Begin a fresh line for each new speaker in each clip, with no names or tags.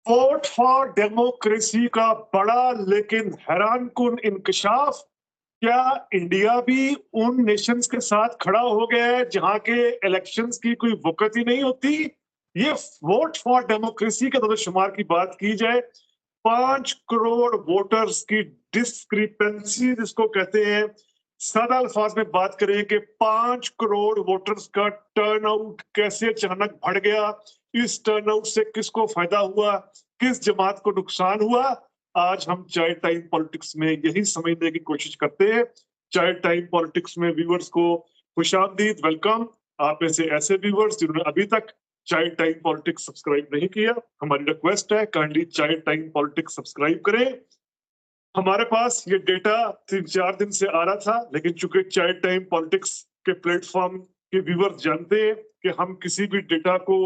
Vote for democracy का बड़ा लेकिन हैरानकुन इंकशाफ। क्या इंडिया भी उन नेशंस के साथ खड़ा हो गया है जहां के इलेक्शंस की कोई वक़्त ही नहीं होती? ये वोट फॉर डेमोक्रेसी के शुमार की बात की जाए, 5 करोड़ वोटर्स की डिस्क्रिपेंसी जिसको कहते हैं, सादा अल्फाज में बात करें कि 5 करोड़ वोटर्स का टर्नआउट कैसे अचानक बढ़ गया, इस टर्नआउट से किसको फायदा हुआ, किस जमात को नुकसान हुआ, आज हम चाय टाइम पॉलिटिक्स में यही समझने की कोशिश करते हैं। चाय टाइम पॉलिटिक्स में व्यूअर्स को खुशामदीद, वेलकम। आप में से ऐसे व्यूअर्स जिन्होंने अभी तक चाय टाइम पॉलिटिक्स सब्सक्राइब नहीं किया, हमारी रिक्वेस्ट है काइंडली चाय टाइम पॉलिटिक्स सब्सक्राइब करें। हमारे पास ये डेटा 3-4 दिन से आ रहा था, लेकिन चूंकि चाय टाइम पॉलिटिक्स के प्लेटफॉर्म के व्यूअर्स जानते हैं कि हम किसी भी डेटा को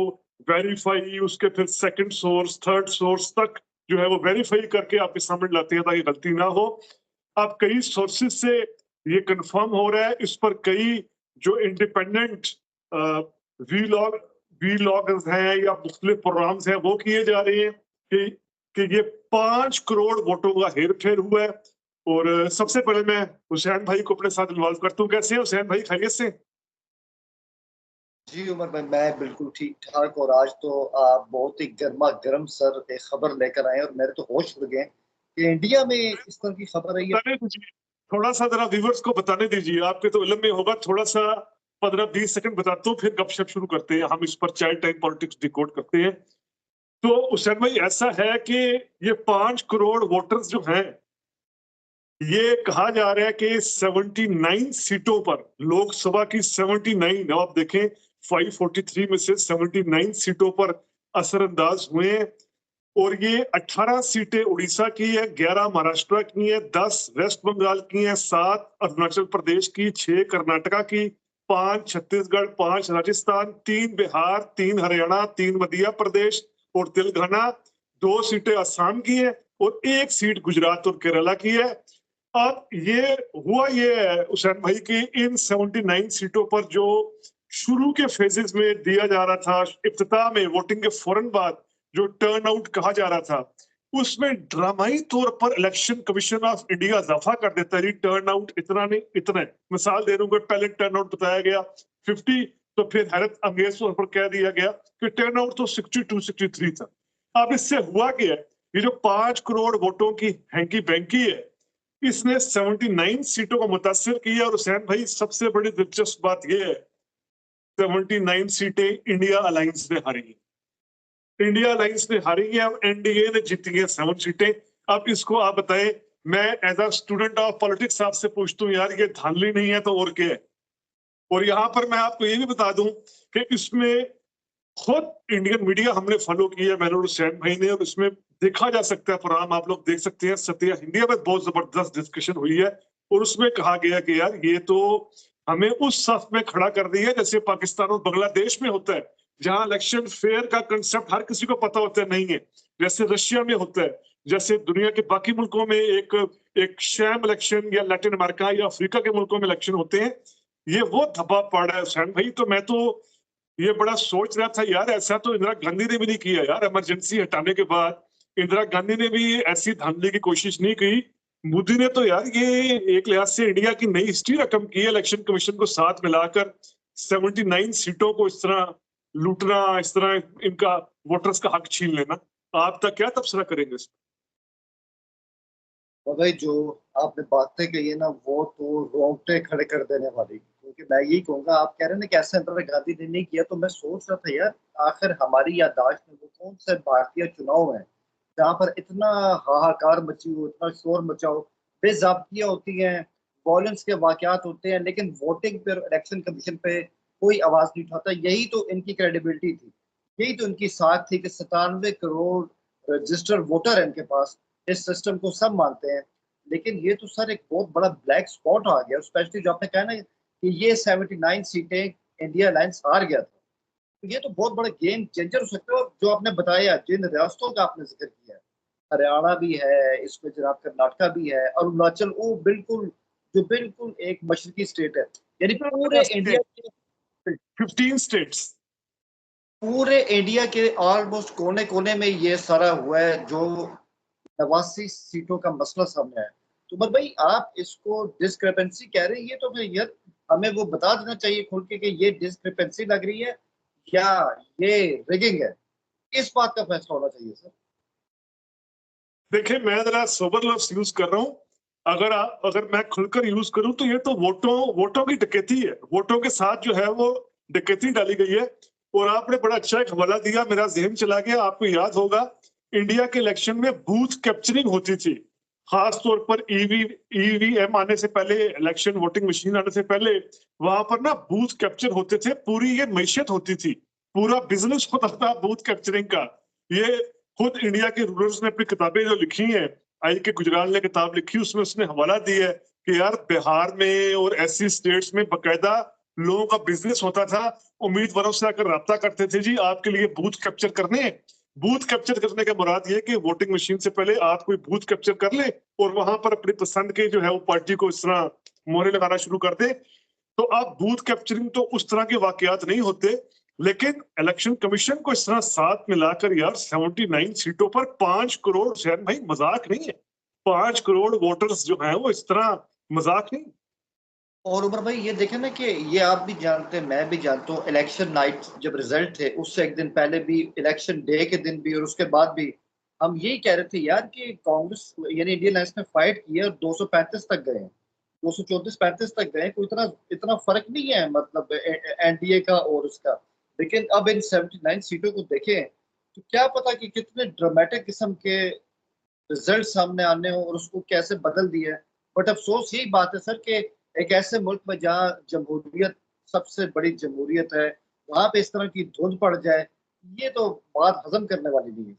वेरीफाई, उसके फिर सेकंड सोर्स, थर्ड सोर्स तक जो है वो वेरीफाई करके आपके सामने लाते हैं ताकि गलती ना हो। अब कई सोर्सेज से ये कंफर्म हो रहा है, इस पर कई जो इंडिपेंडेंट वीलॉग वीलॉगर्स हैं या मुख्तलिफ प्रोग्राम्स हैं वो किए जा रहे हैं कि ये 5 करोड़ वोटों का हेर फेर हुआ है। और सबसे पहले मैं हुसैन भाई को अपने साथ इन्वॉल्व करता हूँ। कैसे हैं हुसैन भाई, खैरियत से?
जी उमर भाई, मैं बिल्कुल ठीक ठाक। और आज तो आप बहुत ही गर्मा गर्म सर एक खबर लेकर आए और मेरे तो होश उड़ गए कि इंडिया में इस तरह की खबर आई है।
बताने दीजिए, थोड़ा सा जरा व्यूवर्स को बताने दीजिए, आपके तो इल्म में होगा, थोड़ा सा 15-20 सेकंड बताता हूँ, फिर गपशप शुरू करते हैं। हम इस पर चाइल्ड टाइम पॉलिटिक्स डिकोड करते हैं। तो हुसैन भाई, ऐसा है कि ये 5 करोड़ वोटर्स जो हैं, ये कहा जा रहा है कि 79 सीटों पर, लोकसभा की 79, आप देखें 543 में से 79 सीटों पर असरअंदाज हुए हैं। और ये 18 सीटें उड़ीसा की है, 11 महाराष्ट्र की है, 10 वेस्ट बंगाल की है, 7 अरुणाचल प्रदेश की, 6 कर्नाटका की, 5 छत्तीसगढ़, 5 राजस्थान, 3 बिहार, 3 हरियाणा, 3 मध्य प्रदेश और तेलंगाना, 2 सीटें असम की है और 1 सीट गुजरात और केरला की है। अब ये हुआ ये है हुसैन भाई की इन 79 सीटों पर जो शुरू के फेजेस में दिया जा रहा था, इब्तिदा में वोटिंग के फौरन बाद जो टर्न आउट कहा जा रहा था, उसमें ड्रामाई तौर पर इलेक्शन कमीशन ऑफ इंडिया इजाफा कर देता है, टर्न आउट इतना नहीं इतना है। मिसाल दे दूंगा, पहले टर्न आउट बताया गया 50, तो फिर हैरत अंगेज तौर पर कह दिया गया कि टर्न आउट तो 62-63 था। अब इससे हुआ क्या है, ये जो 5 करोड़ वोटों की हैंकी बैंकी है, इसने 79 सीटों को मुतासिर किया। और हुसैन भाई, सबसे बड़ी दिलचस्प बात यह है, 79 सीटें इंडिया अलायंस ने हारी है। इंडिया अलायंस ने हारी है, अब एनडीए ने जीती है 7 सीटें। अब इसको आप बताएं, मैं as a student of politics आपसे पूछता हूँ, यार ये धांधली नहीं है तो और क्या है? और यहाँ पर मैं आपको ये भी बता दूं कि इसमें खुद इंडियन मीडिया हमने फॉलो किया, मैंने और हुसैन भाई ने, और इसमें देखा जा सकता है, प्रोग्राम आप लोग देख सकते हैं, सत्या इंडिया में बहुत जबरदस्त डिस्कशन हुई है। और उसमें कहा गया कि यार ये तो हमें उस सफ में खड़ा कर दिया जैसे पाकिस्तान और बांग्लादेश में होता है, जहां इलेक्शन फेयर का कंसेप्ट हर किसी को पता होता है, नहीं है जैसे रशिया में होता है, जैसे दुनिया के बाकी मुल्कों में एक एक शैम इलेक्शन, या लैटिन अमेरिका या अफ्रीका के मुल्कों में इलेक्शन होते हैं। ये वो धब्बा पड़ा है हुसैन भाई। तो मैं तो ये बड़ा सोच रहा था यार, ऐसा तो इंदिरा गांधी ने भी नहीं किया यार, इमरजेंसी हटाने के बाद इंदिरा गांधी ने भी ऐसी धांधली की कोशिश नहीं की। मोदी ने तो यार ये एक लिहाज से इंडिया की नई हिस्ट्री रकम की है, इलेक्शन कमीशन को साथ मिलाकर 79 सीटों को इस तरह लूटना, इस तरह इनका वोटर्स का हक छीन लेना। आप तक क्या तबसरा करेंगे इस
और भाई, जो आपने बातें कही है ना, वो तो रोंगटे खड़े कर देने वाली। क्योंकि मैं यही कहूंगा, आप कह रहे हैं ना कि ऐसा इंदिरा गांधी ने नहीं किया, तो मैं सोच रहा था यार, आखिर हमारी याददाश्त में वो कौन से भारतीय चुनाव है जहां पर इतना हाहाकार मची हो, इतना शोर मचा हो, बेजाब्तियां होती हैं, वॉयलेंस के वाकयात होते हैं, लेकिन वोटिंग पे, इलेक्शन कमीशन पे कोई आवाज नहीं उठाता। यही तो इनकी क्रेडिबिलिटी थी, यही तो इनकी साख थी कि 97 करोड़ रजिस्टर्ड वोटर है इनके पास। इस सिस्टम को सब मानते हैं। लेकिन ये तो सर एक बहुत बड़ा ब्लैक स्पॉट आ गया, स्पेशली जो आपने कहा ना कि ये 79 सीटें इंडिया अलायंस हार गया था। तो ये तो बहुत बड़ा गेम चेंजर हो सकता है। और जो आपने बताया, जिन रियासतों का आपने जिक्र किया, हरियाणा भी है इसमें, जनाब कर्नाटका भी है, अरुणाचल, वो बिल्कुल जो बिल्कुल एक मशरकी स्टेट है, यानी पूरे इंडिया के
15 स्टेट्स।
पूरे इंडिया के ऑलमोस्ट कोने कोने में ये सारा हुआ है, जो 89 सीटों का मसला सामने है। तो उमर भाई, आप इसको डिस्क्रिपेंसी कह रहे हैं, ये तो फिर यार हमें वो बता देना चाहिए खुल के कि ये डिस्क्रिपेंसी लग रही है या ये रिगिंग है। इस बात का फैसला होना चाहिए सर।
देखिए, मैं जरा सोबर लफ्ज यूज कर रहा हूँ। अगर मैं खुलकर यूज करूं तो ये तो वोटों की डकैती है। वोटों के साथ जो है वो डकैती डाली गई है। और आपने बड़ा अच्छा एक हवाला दिया, मेरा जहन चला गया। आपको याद होगा, इंडिया के इलेक्शन में बूथ कैप्चरिंग होती थी, खास तौर पर ईवीएम आने से पहले, इलेक्शन वोटिंग मशीन आने से पहले वहां पर ना बूथ कैप्चर होते थे। पूरी ये मैशियत होती थी, पूरा बिजनेस होता था बूथ कैप्चरिंग का। ये खुद इंडिया के रूलर्स ने अपनी किताबें जो लिखी हैं, आई के गुजराल ने किताब लिखी, उसमें उसने हवाला दिया है कि यार बिहार में और ऐसी स्टेट्स में बकायदा लोगों का बिजनेस होता था। उम्मीदवारों से आकर रब्ता करते थे, जी आपके लिए बूथ कैप्चर करने हैं। बूथ कैप्चर करने का मुराद ये कि वोटिंग मशीन से पहले आप कोई बूथ कैप्चर कर ले और वहां पर अपनी पसंद के जो है वो पार्टी को इस तरह मोहरे लगाना शुरू कर दे। तो अब बूथ कैप्चरिंग तो उस तरह के वाकयात नहीं होते, लेकिन इलेक्शन कमीशन को इस तरह साथ मिलाकर यार 79 सीटों पर 5 करोड़, जैन भाई मजाक नहीं है। 5 करोड़ वोटर्स जो हैं वो इस तरह मजाक नहीं।
और उमर भाई, ये देखें ना कि ये आप भी जानते हैं, मैं भी जानता हूँ, इलेक्शन नाइट जब रिजल्ट थे उससे एक दिन पहले भी, इलेक्शन डे के दिन भी और उसके बाद भी हम यही कह रहे थे यार कि कांग्रेस यानी इंडियन अलायंस ने फाइट की है और 235 तक गए हैं, 234-35 तक गए, कोई इतना इतना फर्क नहीं है मतलब एनडीए का और उसका। लेकिन अब इन 79 सीटों को देखें तो क्या पता कि कितने ड्रामेटिक किस्म के रिजल्ट सामने आने हो और उसको कैसे बदल दिया है। बट अफसोस यही बात है सर कि एक ऐसे मुल्क में जहाँ जमहूरियत सबसे बड़ी जमहूरियत है, वहां पे इस तरह की धुंध पड़ जाए, ये तो बात हजम करने वाली नहीं है।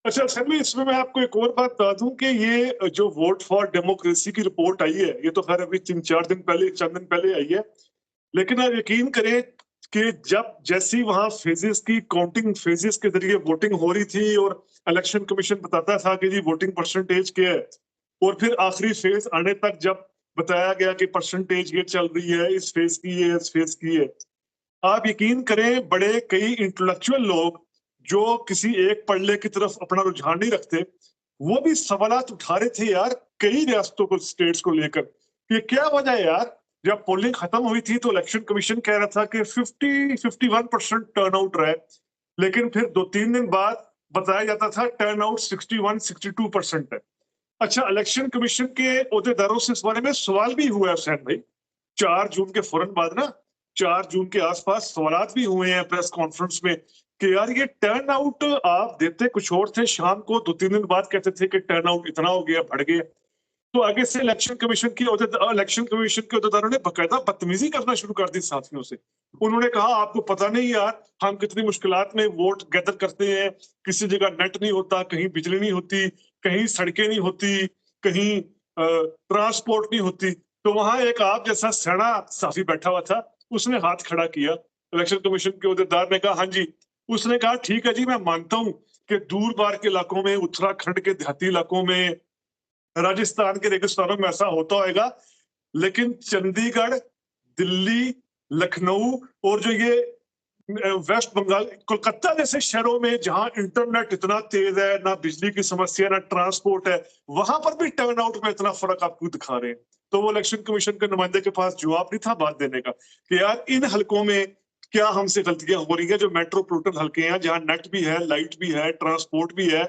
अच्छा सर, में इसमें मैं आपको एक और बात बता दूं कि ये जो वोट फॉर डेमोक्रेसी की रिपोर्ट आई है, ये तो खैर अभी 3 4 दिन पहले आई है। लेकिन आप यकीन करें कि जब जैसी वहां फेजेस की काउंटिंग, फेजेस के जरिए वोटिंग हो रही थी और इलेक्शन कमीशन बताता था कि जी वोटिंग परसेंटेज क्या है, और फिर आखिरी फेज आने तक जब बताया गया कि परसेंटेज ये चल रही है, इस फेज की है, इस फेज की है, आप यकीन करें बड़े कई इंटेलेक्चुअल लोग जो किसी एक पड़ले की तरफ अपना रुझान नहीं रखते, वो भी सवालात उठा रहे थे यार कई रियासतों को, स्टेट्स को लेकर। ये क्या वजह है यार? जब पोलिंग खत्म हुई थी तो इलेक्शन कमीशन कह रहा था कि 51% टर्न आउट रहा है, लेकिन फिर 2 3 दिन बाद बताया जाता था टर्न आउट 61 62% है। अच्छा, इलेक्शन कमीशन के अहदेदारों से इस बारे में सवाल भी हुआ है हुसैन भाई, 4 जून के फौरन बाद ना, 4 जून के आसपास सवालात भी हुए हैं प्रेस कॉन्फ्रेंस में कि यार ये टर्न आउट आप देते कुछ और थे, शाम को 2 3 दिन बाद कहते थे कि टर्न आउट इतना हो गया, बढ़ गया। तो आगे से इलेक्शन कमीशन के अहदेदारों ने बकायदा बदतमीजी करना शुरू कर दी साथियों से। उन्होंने कहा आपको पता नहीं यार हम कितनी मुश्किलात में वोट गैदर करते हैं, किसी जगह नेट नहीं होता, कहीं बिजली नहीं होती, कहीं सड़कें नहीं होती, कहीं ट्रांसपोर्ट नहीं होती। तो वहां एक आप जैसा सैना साफी बैठा हुआ था, उसने हाथ खड़ा किया। इलेक्शन कमीशन के अहदेदार ने कहा हाँ जी। उसने कहा ठीक है जी, मैं मानता हूं कि दूर बार के इलाकों में, उत्तराखंड के देहाती इलाकों में, राजस्थान के रेगिस्तानों में ऐसा होता होगा, लेकिन चंडीगढ़, दिल्ली, लखनऊ और जो ये वेस्ट बंगाल, कोलकाता जैसे शहरों में जहां इंटरनेट इतना तेज है, ना बिजली की समस्या, ना ट्रांसपोर्ट है, वहां पर भी टर्न आउट में इतना फर्क आपको दिखा रहे हैं। तो वो इलेक्शन कमीशन के नुमाइंदे के पास जवाब नहीं था बात देने का कि यार इन हलकों में क्या हमसे गलतियां हो रही है, जो मेट्रोपॉलिटन हल्के हैं जहां नेट भी है, लाइट भी है, ट्रांसपोर्ट भी है,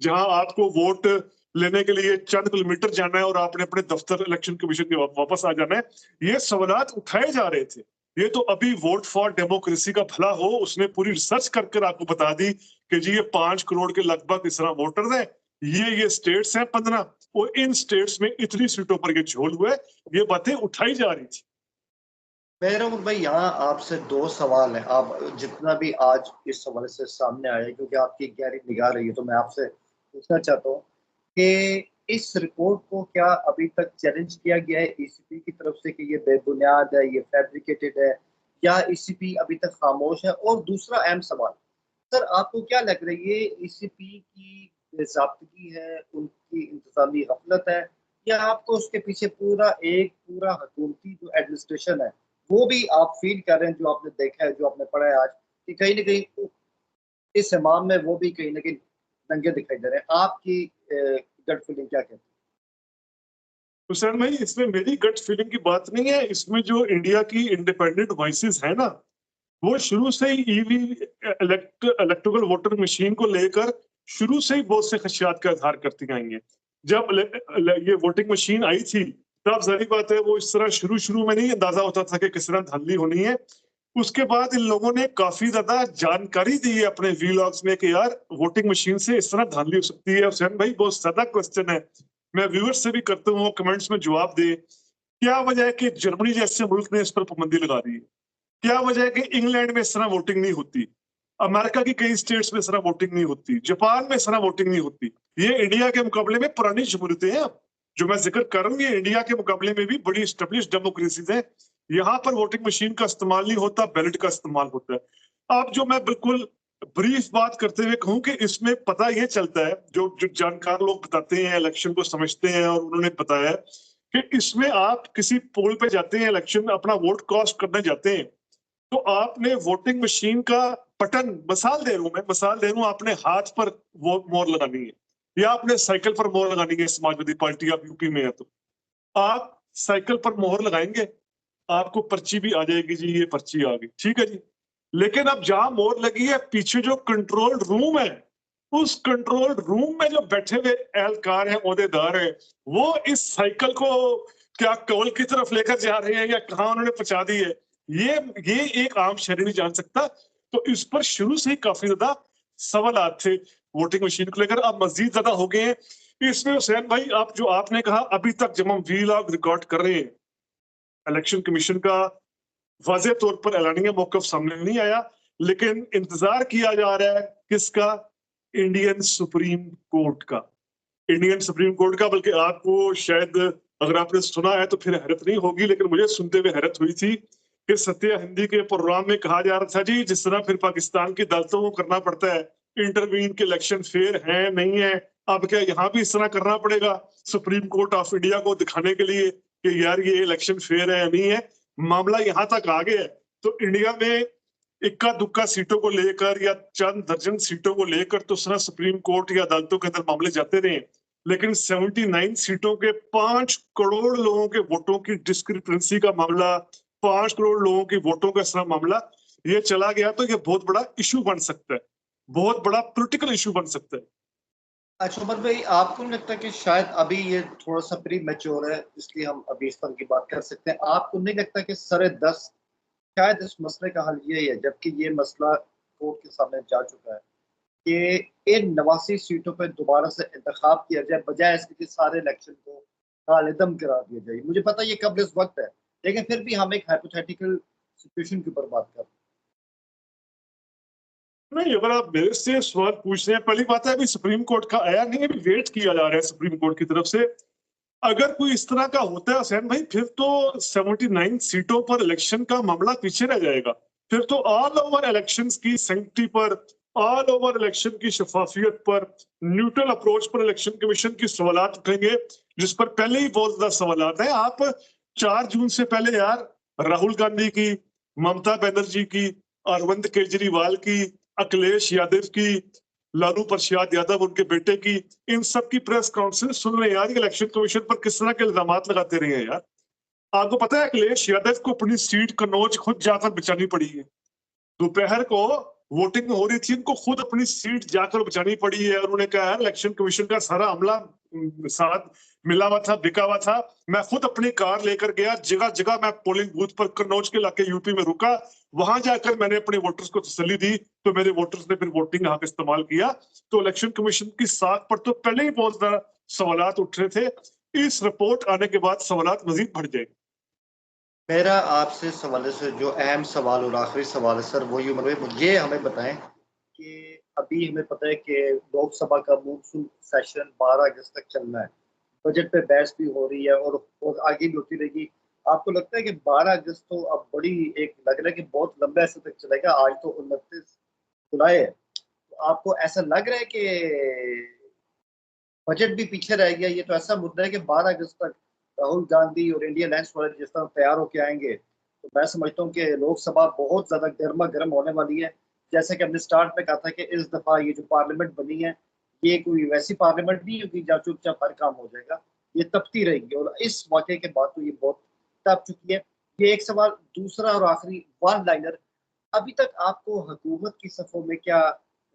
जहां आपको वोट लेने के लिए चंद किलोमीटर जाना है और आपने अपने दफ्तर इलेक्शन कमीशन के वापस आ जाना है। ये सवालात उठाए जा रहे थे। ये तो अभी वोट फॉर डेमोक्रेसी का भला हो, उसने पूरी रिसर्च करके आपको बता दी कि जी ये 5 करोड़ के लगभग इस तरह वोटर है, ये स्टेट्स हैं 15, और इन स्टेट्स में इतनी सीटों पर ये झोल हुए, ये बातें उठाई जा रही थी।
मेहरा भाई, यहाँ आपसे दो सवाल हैं। आप जितना भी आज इस हवाले से सामने आया, क्योंकि आपकी गहरी निगाह रही है, तो मैं आपसे पूछना चाहता हूँ कि इस रिपोर्ट को क्या अभी तक चैलेंज किया गया है ईसीपी की तरफ से कि ये बेबुनियाद है, ये फैब्रिकेटेड है, या ईसीपी अभी तक खामोश है? और दूसरा अहम सवाल, सर आपको क्या लग रही है, ईसीपी की बेज़ाब्तगी है, उनकी इंतजामी गफलत है, या आपको उसके पीछे पूरा हुकूमती जो एडमिनिस्ट्रेशन है वो भी आप फील कर रहे हैं, जो आपने देखा है, जो आपने पढ़ा है आज, कि कहीं ना कहीं इस इमाम में वो भी कहीं ना कहीं नंगे दिखाई दे रहे हैं? आपकी गट फीलिंग क्या कहती
हुसैन भाई, इसमें मेरी गट फीलिंग की बात नहीं है, इसमें जो इंडिया की इंडिपेंडेंट वॉइसेस है ना, वो शुरू से ही ईवी इलेक्ट्रिकल वोटर मशीन को लेकर शुरू से ही बहुत से खदशात का इजहार करती आई हैं। जब ये वोटिंग मशीन आई थी, तब जाहिर बात है वो इस तरह शुरू शुरू में नहीं अंदाजा होता था कि किस तरह धांधली होनी है। उसके बाद इन लोगों ने काफी ज्यादा जानकारी दी है अपने वीलॉग्स में कि यार वोटिंग मशीन से इस तरह धांधली हो सकती है। हुसैन भाई, बहुत ज्यादा क्वेश्चन है, मैं व्यूअर्स से भी करता हूँ, कमेंट्स में जवाब दे। क्या वजह है कि जर्मनी जैसे मुल्क ने इस पर पाबंदी लगा दी है? क्या वजह है कि इंग्लैंड में इस तरह वोटिंग नहीं होती, अमेरिका की कई स्टेट्स में इस तरह वोटिंग नहीं होती, जापान में इस तरह वोटिंग नहीं होती? ये इंडिया के मुकाबले में पुरानी जमहूरियतें हैं। जो मैं जिक्र कर रहा हूँ, ये इंडिया के मुकाबले में भी बड़ी स्टेब्लिश डेमोक्रेसीज है। यहाँ पर वोटिंग मशीन का इस्तेमाल नहीं होता, बैलेट का इस्तेमाल होता है। अब जो मैं बिल्कुल ब्रीफ बात करते हुए कहूँ कि इसमें पता ये चलता है, जो जो जानकार लोग बताते हैं, इलेक्शन को समझते हैं, और उन्होंने बताया कि इसमें आप किसी पोल पे जाते हैं, इलेक्शन अपना वोट कास्ट करने जाते हैं, तो आपने वोटिंग मशीन का बटन, मिसाल दे रहा हूं, आपने हाथ पर वो मोहर लगानी है, या आपने साइकिल पर मोहर लगानी है, समाजवादी पार्टी आप यूपी में है तो आप साइकिल पर मोहर लगाएंगे, आपको पर्ची भी आ जाएगी जी, ये पर्ची आ गई, ठीक है जी। लेकिन अब जहां मोहर लगी है, पीछे जो कंट्रोल रूम है, उस कंट्रोल रूम में जो बैठे हुए एहलकार है, ओहदेदार है, वो इस साइकिल को क्या कौल की तरफ लेकर जा रहे हैं या कहां उन्होंने पहुंचा दी है, ये एक आम शहरी नहीं जान सकता। तो इस पर शुरू से ही काफी ज्यादा सवाल थे वोटिंग मशीन को लेकर, अब मजीद ज्यादा हो गए हैं। इसमें हुसैन भाई, आप जो आपने कहा, अभी तक जब हम वीलॉग रिकॉर्ड कर रहे हैं, इलेक्शन कमीशन का वाज़ेह तौर पर एलानिया मौक़िफ़ सामने नहीं आया, लेकिन इंतजार किया जा रहा है किसका? इंडियन सुप्रीम कोर्ट का। इंडियन सुप्रीम कोर्ट का, बल्कि आपको शायद, अगर आपने सुना है तो फिर हैरत नहीं होगी, लेकिन मुझे सुनते हुए हैरत हुई थी कि सत्या हिंदी के प्रोग्राम में कहा जा रहा था जी, जिस तरह फिर पाकिस्तान की अदालतों को करना पड़ता है इंटरवीन के, इलेक्शन फेयर है नहीं है, अब क्या यहाँ भी इस तरह करना पड़ेगा सुप्रीम कोर्ट ऑफ इंडिया को दिखाने के लिए कि यार ये इलेक्शन फेयर है या नहीं है? मामला यहाँ तक आ गया है। तो इंडिया में इक्का दुक्का सीटों को लेकर या चंद दर्जन सीटों को लेकर तो सना सुप्रीम कोर्ट या अदालतों के अंदर मामले जाते रहे, लेकिन 79 सीटों के 5 करोड़ लोगों के वोटों की डिस्क्रिपेंसी का मामला, 5 करोड़ लोगों की वोटों का सारा मामला ये चला गया, तो ये बहुत बड़ा इशू बन सकता है, बहुत बड़ा पॉलिटिकल इशू बन सकता है।
अच्छा उमर भाई, आपको नहीं लगता कि शायद अभी ये थोड़ा सा प्री मैच्योर है, इसलिए हम अभी इस पर की बात कर सकते हैं? आपको नहीं लगता कि सरे दस शायद इस मसले का हल यही है, जबकि ये मसला कोर्ट के सामने जा चुका है, कि इन 89 सीटों पर दोबारा से इंतखाब किया जाए, बजाय इसके कि सारे इलेक्शन को कालेदम करा दिया जाए? मुझे पता है ये कब्ल इस वक्त है, लेकिन फिर भी हम एक हाइपोथेटिकल सिचुएशन के ऊपर बात कर रहे हैं।
नहीं, अगर आप मेरे से सवाल पूछ रहे हैं, पहली बात है अभी सुप्रीम कोर्ट का आया नहीं है, अभी वेट किया जा रहा है सुप्रीम कोर्ट की तरफ से। अगर कोई इस तरह का होता है हुसैन भाई, फिर तो 79 सीटों पर इलेक्शन का मामला पीछे रह जाएगा। फिर तो ऑल ओवर इलेक्शंस की सैंक्टिटी पर, ऑल ओवर इलेक्शन की शफाफियत पर, न्यूट्रल अप्रोच पर इलेक्शन कमीशन की सवालात उठेंगे, जिस पर पहले ही बहुत ज्यादा सवालात हैं। आप 4 जून से पहले यार राहुल गांधी की, ममता बनर्जी की, अरविंद केजरीवाल की, अखिलेश यादव की, लालू प्रसाद यादव उनके बेटे की, इन सब की प्रेस कॉन्फ्रेंस सुन रहे हैं यार, इलेक्शन कमीशन पर किस तरह के इल्जाम लगाते रहे हैं यार। आपको पता है अखिलेश यादव को अपनी सीट कन्नौज खुद जाकर बचानी पड़ी है, दोपहर को वोटिंग हो रही थी, इनको खुद अपनी सीट जाकर बचानी पड़ी है, और उन्होंने कहा है इलेक्शन कमीशन का सारा अमला साथ मिला हुआ था, बिका हुआ था, मैं खुद अपनी कार लेकर गया, जगह जगह मैं पोलिंग बूथ पर कन्नौज के इलाके यूपी में रुका, वहां जाकर मैंने अपने वोटर्स को तसल्ली दी, तो मेरे वोटर्स ने फिर वोटिंग यहाँ पे इस्तेमाल किया। तो इलेक्शन कमीशन की साख पर तो पहले ही बहुत ज्यादा सवाल उठ रहे थे, इस रिपोर्ट आने के बाद सवाल मजीद बढ़ जाएंगे।
मेरा आपसे इस हवाले से जो अहम सवाल और आखिरी सवाल है सर, वही उमर भाई, मुझे हमें बताएं कि अभी हमें पता है कि लोकसभा का मानसून सेशन 12 अगस्त तक चलना है, बजट पे बहस भी हो रही है और आगे भी होती रहेगी। आपको लगता है कि 12 अगस्त तो अब बड़ी एक लग रहा है कि बहुत लंबे अरसे तक चलेगा? आज तो 29 जुलाई है, तो आपको ऐसा लग रहा है कि बजट भी पीछे रह गया। ये तो ऐसा मुद्दा है कि 12 अगस्त तक राहुल गांधी और इंडिया अलायंस वाले जिस तरह तैयार होके आएंगे, तो मैं समझता हूँ कि लोकसभा बहुत ज्यादा गर्मा गर्म होने वाली है। जैसे कि हमने स्टार्ट में कहा था कि इस दफा ये जो पार्लियामेंट बनी है, ये कोई वैसी पार्लियामेंट नहीं होगी जहाँ चुपचाप हर काम हो जाएगा। ये तपती रहेगी, और इस मौके के बाद तो ये बहुत तप चुकी है। ये एक सवाल। दूसरा और आखिरी वन लाइनर, अभी तक आपको हुकूमत की सफों में क्या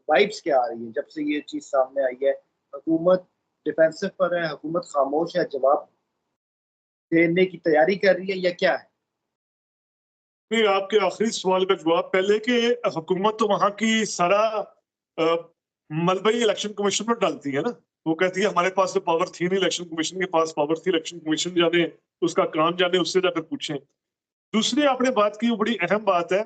वाइब्स क्या आ रही है जब से ये चीज सामने आई है? हुकूमत डिफेंसिव पर है, हुकूमत खामोश है, जवाब देने की तैयारी कर रही है, या क्या है?
नहीं, आपके आखिरी सवाल का जवाब पहले कि हुकूमत तो वहां की सारा अ, मलबई इलेक्शन कमीशन में डालती है ना। वो कहती है हमारे पास तो पावर थी नहीं, इलेक्शन कमीशन के पास पावर थी, इलेक्शन कमीशन जाने उसका काम जाने, उससे जाकर पूछें। दूसरी आपने बात की वो बड़ी अहम बात है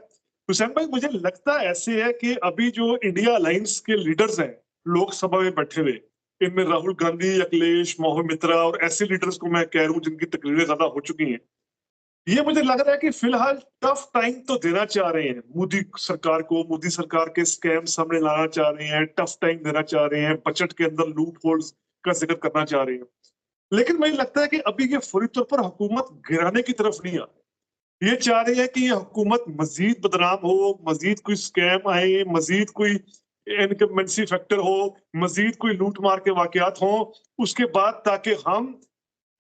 हुसैन भाई। मुझे लगता ऐसे है कि अभी जो इंडिया अलायंस के लीडर्स हैं लोकसभा में बैठे हुए, इनमें राहुल गांधी, अखिलेश, मोहन मित्रा और ऐसे लीडर्स को मैं कह रहा हूँ जिनकी तकरीरें ज्यादा हो चुकी हैं, ये मुझे लग रहा है कि फिलहाल टफ टाइम तो देना चाह रहे हैं मोदी सरकार को। मोदी सरकार के स्कैम सामने लाना चाह रहे हैं, टफ टाइम देना चाह रहे हैं, बजट के अंदर लूट होल्स का जिक्र करना चाह रहे हैं। लेकिन मुझे लगता है कि अभी ये फौरी तौर पर हुकूमत गिराने की तरफ नहीं आ, ये चाह रहे हैं कि ये हुकूमत मजीद बदनाम हो, मजीद कोई स्कैम आए, मजीद कोई इनकम्बेंसी फैक्टर हो, मजीद कोई लूट मार के वाकयात हो, उसके बाद ताकि हम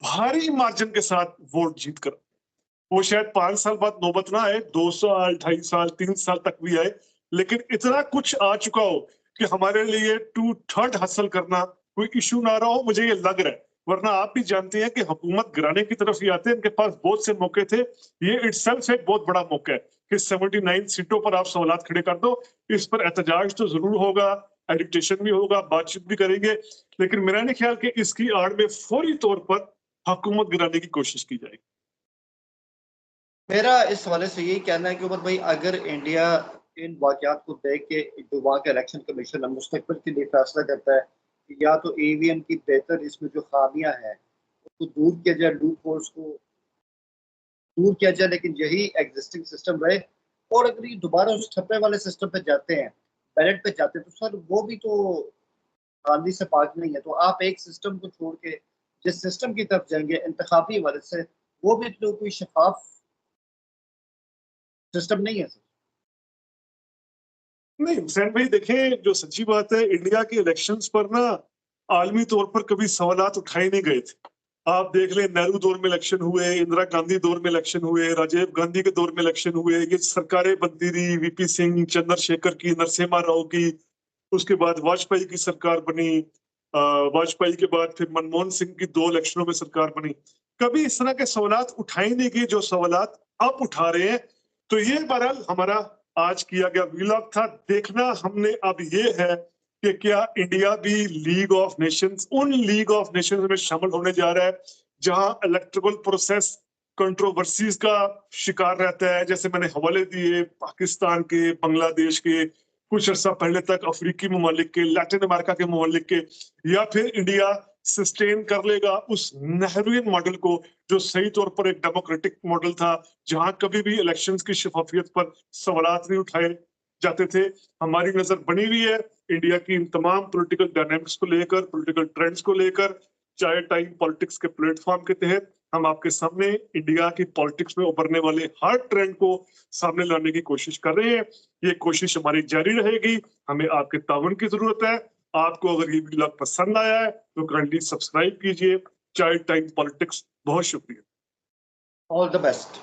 भारी मार्जिन के साथ वोट जीत कर, वो शायद 5 साल बाद नौबत ना आए, 2 साल, 2.5 साल, 3 साल तक भी आए, लेकिन इतना कुछ आ चुका हो कि हमारे लिए टू थर्ड हासिल करना कोई इशू ना रहा हो, मुझे ये लग रहा है। वरना आप भी जानते हैं कि हुकूमत गिराने की तरफ ही आते हैं, इनके पास बहुत से मौके थे। ये इटसेल्फ एक बहुत बड़ा मौका है कि 79 सीटों पर आप सवालात खड़े कर दो। इस पर एहतजाज तो जरूर होगा, एडिटेशन भी होगा, बातचीत भी करेंगे, लेकिन मेरा नहीं ख्याल कि इसकी आड़ में फौरी तौर पर हुकूमत गिराने की कोशिश की जाएगी।
मेरा इस हवाले से यही कहना है कि उमर भाई, अगर इंडिया इन वाकयात को देख के जो वहाँ का इलेक्शन कमीशन है मुस्तकबिल के लिए फैसला करता है कि या तो ईवीएम की बेहतर इसमें जो खामियां हैं उसको दूर किया जाए, लूप होल्स को दूर किया जाए, लेकिन यही एग्जिस्टिंग सिस्टम रहे, और अगर ये दोबारा उस ठप्पे वाले सिस्टम पे जाते हैं, बैलेट पे जाते हैं, तो सर वो भी तो गांधी से पाक नहीं है। तो आप एक सिस्टम को छोड़ के जिस सिस्टम की तरफ जाएंगे इंतखाबी वाले से, वो भी तो कोई शफाफ सिस्टम नहीं है सर।
नहीं हुसैन भाई, देखें जो सच्ची बात है, इंडिया के इलेक्शंस पर ना आलमी तौर पर कभी सवालात उठाए नहीं गए थे। आप देख लें, नेहरू दौर में इलेक्शन हुए, इंदिरा गांधी दौर में इलेक्शन हुए, राजीव गांधी के दौर में इलेक्शन हुए, ये सरकारें बनती रही, वीपी सिंह, चंद्रशेखर की, नरसिम्हा राव की, उसके बाद वाजपेयी की सरकार बनी, वाजपेयी के बाद फिर मनमोहन सिंह की 2 इलेक्शनों में सरकार बनी। कभी इस तरह के सवालात उठाए नहीं गए जो सवालात अब उठा रहे हैं। तो ये बहरहाल हमारा आज किया गया व्लॉग था। देखना हमने अब ये है कि क्या इंडिया भी लीग ऑफ नेशंस, उन लीग ऑफ नेशंस में शामिल होने जा रहा है जहां इलेक्ट्रल प्रोसेस कंट्रोवर्सीज का शिकार रहता है, जैसे मैंने हवाले दिए पाकिस्तान के, बांग्लादेश के, कुछ अर्सा पहले तक अफ्रीकी ममालिक के, लैटिन अमेरिका के ममालिक के। या फिर इंडिया सस्टेन कर लेगा उस नेहरूवियन मॉडल को जो सही तौर पर एक डेमोक्रेटिक मॉडल था, जहां कभी भी इलेक्शंस की शफाफियत पर सवालात नहीं उठाए जाते थे। हमारी नजर बनी हुई है इंडिया की इन तमाम पॉलिटिकल डायनामिक्स को लेकर, पॉलिटिकल ट्रेंड्स को लेकर। चाहे टाइम पॉलिटिक्स के प्लेटफॉर्म के तहत हम आपके सामने इंडिया की पॉलिटिक्स में उभरने वाले हर ट्रेंड को सामने लाने की कोशिश कर रहे हैं। ये कोशिश हमारी जारी रहेगी। हमें आपके ताउन की जरूरत है। आपको अगर ये वीडियो पसंद आया है तो काइंडली सब्सक्राइब कीजिए चाइल्ड टाइम पॉलिटिक्स। बहुत शुक्रिया।
All the best.